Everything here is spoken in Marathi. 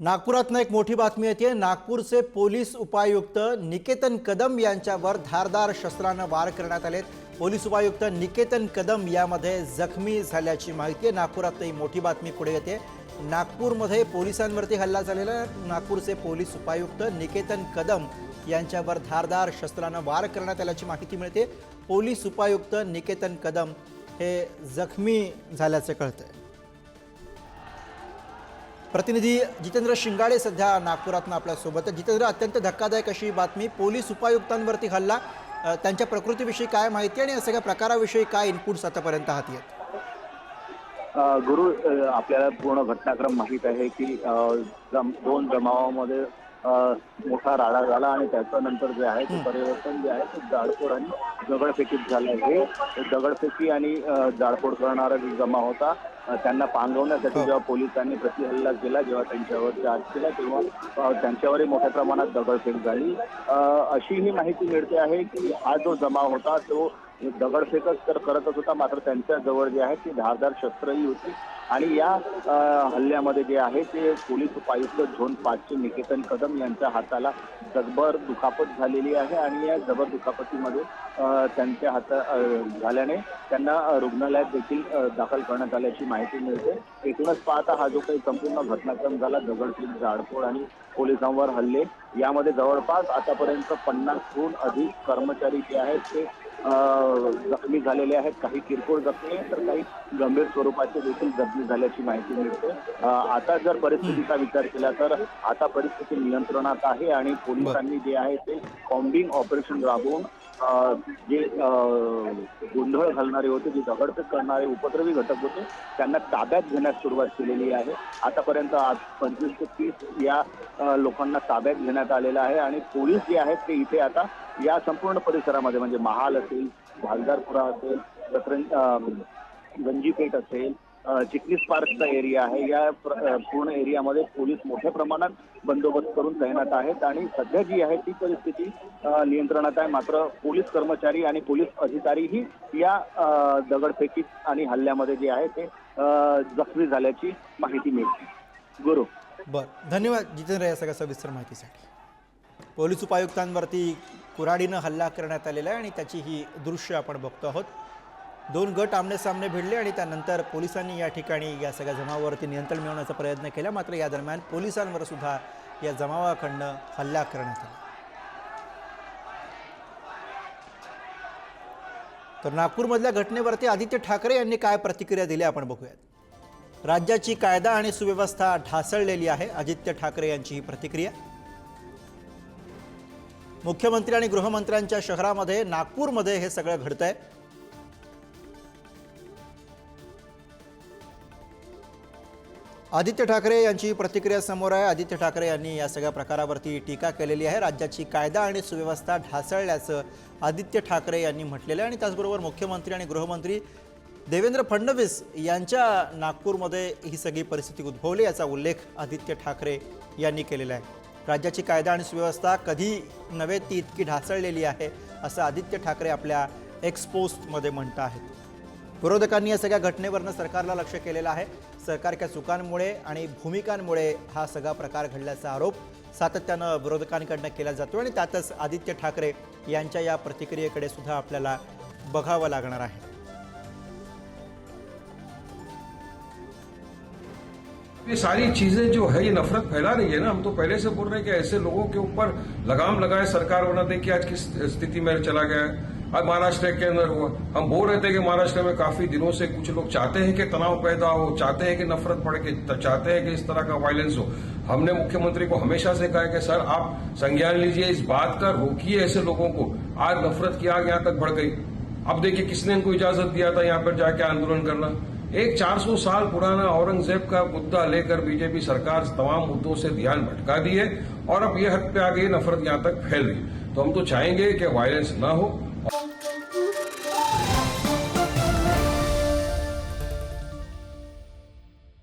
नागपुरातनं एक मोठी बातमी येते। नागपूरचे पोलीस उपायुक्त निकेतन कदम यांच्यावर धारदार शस्त्रानं वार करण्यात आले। पोलीस उपायुक्त निकेतन कदम यामध्ये जखमी झाल्याची माहिती आहे। नागपुरात ही मोठी बातमी पुढे येते। नागपूरमध्ये पोलिसांवरती हल्ला झालेला। नागपूरचे पोलीस उपायुक्त निकेतन कदम यांच्यावर धारदार शस्त्रानं वार करण्यात आल्याची माहिती मिळते। पोलीस उपायुक्त निकेतन कदम हे जखमी झाल्याचे कळते। प्रतिनिधी जितेंद्र शिंगाडे सध्या नागपुरातून आपल्या सोबत। जितेंद्र, अत्यंत धक्कादायक अशी बातमी, पोलीस उपायुक्तांवरती हल्ला, त्यांच्या प्रकृतीविषयी काय माहिती आणि या सगळ्या प्रकाराविषयी काय इनपुट्स आतापर्यंत हाती आहेत? गुरु, आपल्याला पूर्ण घटनाक्रम माहीत आहे की दोन जमावामध्ये मोठा राडा झाला आणि त्याच्यानंतर जे आहे ते परिवर्तन जे आहे ते जाळपोळ आणि दगडफेकीत झालं। हे दगडफेकी आणि जाळपोळ करणारा जो जमाव होता त्यांना पांगवण्यासाठी जेव्हा पोलिसांनी प्रतिहल्ला केला, जेव्हा त्यांच्यावर चार्ज केला, तेव्हा त्यांच्यावरही मोठ्या प्रमाणात दगडफेक झाली। अशी ही माहिती मिळते आहे की हा जो जमाव होता तो दगडफेकच तर करतच होता, मात्र त्यांच्या जवळ जे आहे ती धारदार शस्त्रही होती आणि या हल्ल्यामध्ये जे आहे ते पोलीस उपायुक्त झोन 5 चे निकेतन कदम यांच्या हाताला जगभर दुखापत झालेली आहे आणि या जबर दुखापतीमध्ये त्यांच्या झाल्याने त्यांना रुग्णालयात देखील दाखल करण्यात आल्याची माहिती मिळते। एकूणच पाहता हा जो काही संपूर्ण घटनाक्रम झाला, दगडफेक, जाळपोळ आणि पोलिसांवर हल्ले, यामध्ये जवळपास आतापर्यंत 50हून अधिक कर्मचारी जे आहेत ते जखमी झालेले आहेत। काही किरकोळ जखमी आहेत तर काही गंभीर स्वरूपाचे देखील जखमी झाल्याची माहिती मिळते। आता जर परिस्थितीचा विचार केला तर आता परिस्थिती नियंत्रणात आहे आणि पोलिसांनी जे आहे ते कॉम्बिंग ऑपरेशन राबवून जे गोंधळ घालणारे होते, जे दगडफेक करणारे उपद्रवी घटक होते, त्यांना ताब्यात घेण्यास सुरुवात केलेली आहे। आतापर्यंत 25 ते 30 या लोकांना ताब्यात घेण्यात आलेलं आहे आणि पोलीस जे आहेत ते इथे आता या संपूर्ण परिसरामध्ये म्हणजे महाल असेल, भालदारपुरा असेल, गंजीपेठ असेल, चिटणीस पार्कचा एरिया आहे, या पूर्ण एरियामध्ये पोलीस मोठ्या प्रमाणात बंदोबस्त करून तैनात आहेत आणि सध्या जी आहे ती परिस्थिती नियंत्रणात आहे। मात्र पोलीस कर्मचारी आणि पोलीस अधिकारीही या दगडफेकीत आणि हल्ल्यामध्ये जे आहे ते जखमी झाल्याची माहिती मिळते। गुरु, धन्यवाद जितेंद्र या सगळ्या सविस्तर माहितीसाठी। पोलीस उपायुक्तांवरती कुऱ्हाडीनं हल्ला करण्यात आलेला आहे आणि त्याची ही दृश्य आपण बघतो आहोत। दोन गट आमने सामने भिडले आणि त्यानंतर पोलिसांनी या ठिकाणी या सगळ्या जमावावरती नियंत्रण मिळवण्याचा प्रयत्न केला, मात्र या दरम्यान पोलिसांवर सुद्धा या जमावाकडनं हल्ला करण्यात आला। तर नागपूरमधल्या घटनेवरती आदित्य ठाकरे यांनी काय प्रतिक्रिया दिली आपण बघूयात। राज्याची कायदा आणि सुव्यवस्था ढासळलेली आहे, आदित्य ठाकरे यांची ही प्रतिक्रिया। मुख्यमंत्री आणि गृहमंत्र्यांच्या शहरामध्ये नागपूरमध्ये हे सगळं घडतंय। आदित्य ठाकरे यांची प्रतिक्रिया समोर आहे। आदित्य ठाकरे यांनी या सगळ्या प्रकारावरती टीका केलेली आहे। राज्याची कायदा आणि सुव्यवस्था ढासळल्याचं आदित्य ठाकरे यांनी म्हटलेलं आहे आणि त्याचबरोबर मुख्यमंत्री आणि गृहमंत्री देवेंद्र फडणवीस यांच्या नागपूरमध्ये ही सगळी परिस्थिती उद्भवली याचा उल्लेख आदित्य ठाकरे यांनी केलेला आहे। राज्याची कायदा आणि सुव्यवस्था कधी नव्हे ती इतकी ढासळलेली आहे असं आदित्य ठाकरे आपल्या एक्स पोस्टमध्ये म्हणत आहेत। विरोधकांनी या सगळ्या घटनेवरनं सरकारला लक्ष केलेलं आहे। सरकारच्या चुकांमुळे आणि भूमिकांमुळे हा सगळा प्रकार घडल्याचा आरोप सातत्यानं विरोधकांकडनं केला जातो आणि त्यातच आदित्य ठाकरे यांच्या या प्रतिक्रियेकडे सुद्धा आपल्याला बघावं लागणार आहे। ये सारी चीजें जो है ये नफरत फैला रही है ना। हम तो पहले से बोल रहे हैं कि ऐसे लोगों के ऊपर लगाम लगाए सरकार, वरना देखिए आज किस स्थिति में चला गया है। अब महाराष्ट्र के अंदर हुआ, हम बोल रहे थे कि महाराष्ट्र में काफी दिनों से कुछ लोग चाहते हैं कि तनाव पैदा हो, चाहते हैं कि नफरत बढ़े, चाहते हैं कि इस तरह का वायलेंस हो। हमने मुख्यमंत्री को हमेशा से कहा कि सर आप संज्ञान लीजिए इस बात का, रोकिए ऐसे लोगों को। आज नफरत की आग यहाँ तक बढ़ गई। अब देखिए किसने इनको इजाजत दिया था यहाँ पर जाके आंदोलन करना। एक 400 साल पुराना औरंगजेब का मुद्दा लेकर बीजेपी सरकार तमाम मुद्दों से ध्यान भटका दी है और अब ये हद पे आ गई, नफरत यहाँ तक फैल रही। तो हम तो चाहेंगे कि वायलेंस ना हो,